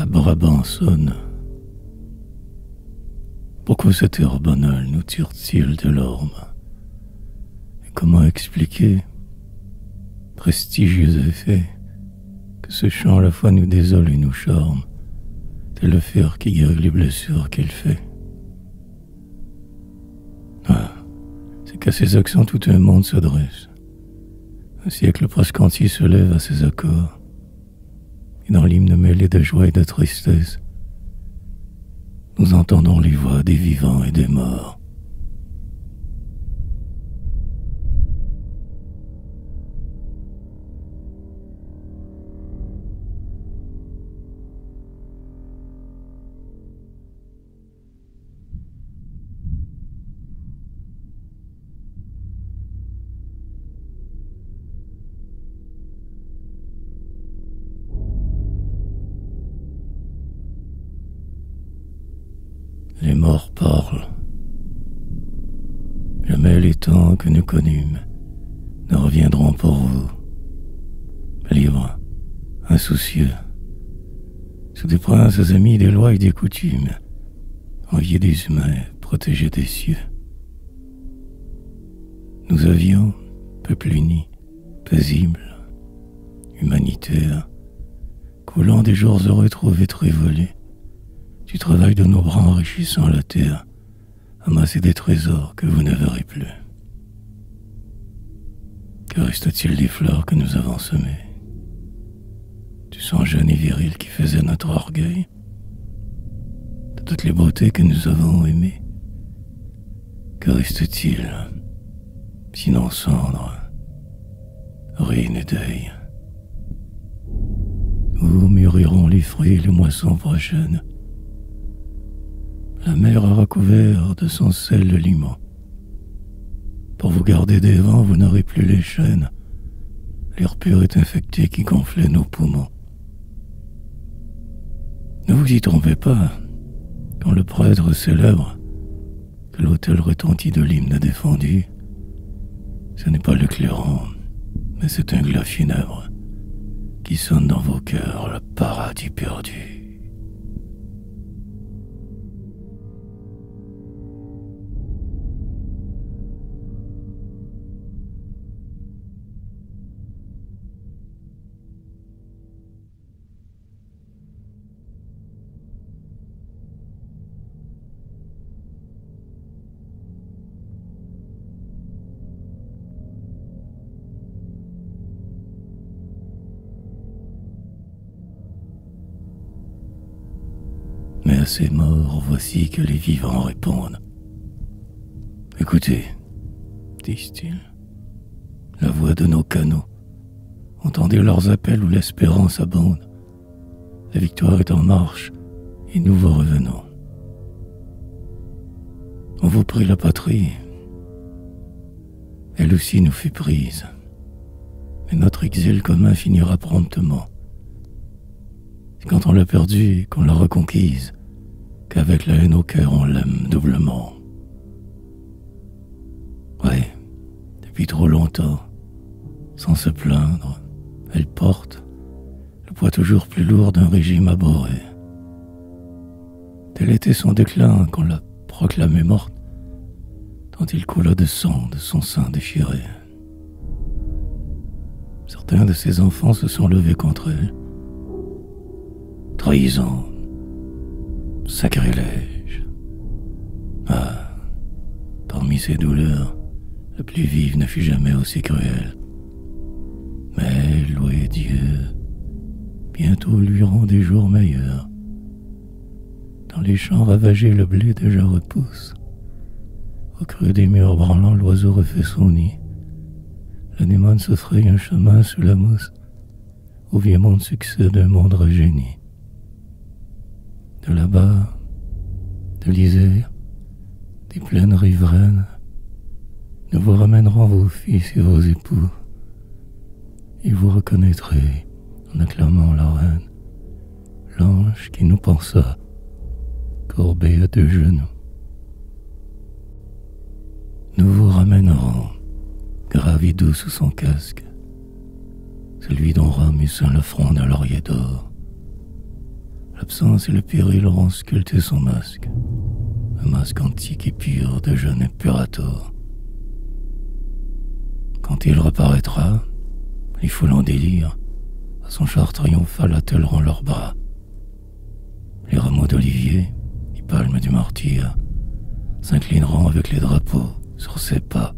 La Brabant sonne. Pourquoi cet air banal nous tire-t-il de l'orme? Et comment expliquer, prestigieux effet, que ce chant à la fois nous désole et nous charme, tel le fer qui guérit les blessures qu'il fait? Ah, c'est qu'à ses accents tout un monde se dresse. Un siècle presque entier se lève à ses accords. Et dans l'hymne mêlé de joie et de tristesse, nous entendons les voix des vivants et des morts. Les morts parlent. Jamais les temps que nous connûmes ne reviendront pour vous, libres, insoucieux, sous des princes amis des lois et des coutumes, enviés des humains, protégés des cieux. Nous avions, peuple uni, paisible, humanitaire, coulant des jours heureux trouvés trévolés, du travail de nos bras enrichissant la terre, amasser des trésors que vous ne verrez plus. Que reste-t-il des fleurs que nous avons semées, du sang jeune et viril qui faisait notre orgueil, de toutes les beautés que nous avons aimées? Que reste-t-il, sinon cendres, ruines et deuil? Où mûriront les fruits et les moissons prochaines? La mer a recouvert de son sel le limon. Pour vous garder des vents, vous n'aurez plus les chaînes. L'air pur est infecté qui gonflait nos poumons. Ne vous y trompez pas, quand le prêtre célèbre que l'autel retentit de l'hymne défendu, ce n'est pas le clairon, mais c'est un glas funèbre qui sonne dans vos cœurs le paradis perdu. Mais à ces morts, voici que les vivants répondent. Écoutez, disent-ils, la voix de nos canaux. Entendez leurs appels où l'espérance abonde. La victoire est en marche et nous vous revenons. On vous prie la patrie. Elle aussi nous fait prise. Mais notre exil commun finira promptement. C'est quand on l'a perdue et qu'on l'a reconquise qu'avec la haine au cœur on l'aime doublement. Ouais, depuis trop longtemps, sans se plaindre, elle porte le poids toujours plus lourd d'un régime abhorré. Tel était son déclin qu'on l'a proclamée morte, tant il coula de sang de son sein déchiré. Certains de ses enfants se sont levés contre elle. Trahison, sacrilège. Ah, parmi ces douleurs, la plus vive ne fut jamais aussi cruelle. Mais, loué Dieu, bientôt luiront des jours meilleurs. Dans les champs ravagés, le blé déjà repousse. Au creux des murs branlants, l'oiseau refait son nid. L'anémone se fraye un chemin sous la mousse. Au vieux monde succède un monde rajeuni. De là-bas, de l'Isère, des plaines riveraines, nous vous ramènerons vos fils et vos époux, et vous reconnaîtrez, en acclamant la reine, l'ange qui nous pensa, courbé à deux genoux. Nous vous ramènerons, gravi doux sous son casque, celui dont Rome eut seul le front d'un laurier d'or, L'absence et le péril auront sculpté son masque, un masque antique et pur de jeune impérator. Quand il reparaîtra, les foules en délire, à son char triomphal attelleront leurs bras. Les rameaux d'olivier, les palmes du martyr, s'inclineront avec les drapeaux sur ses pas.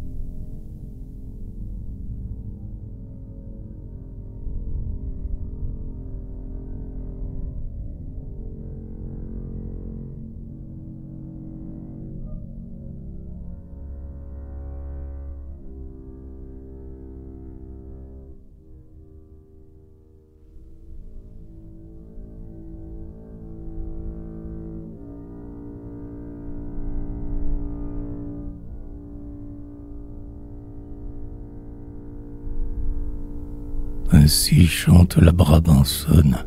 Ainsi chante la Brabançonne.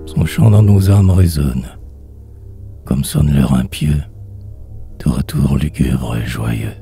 Son chant dans nos âmes résonne, comme sonne l'heure impieux, de retour lugubre et joyeux.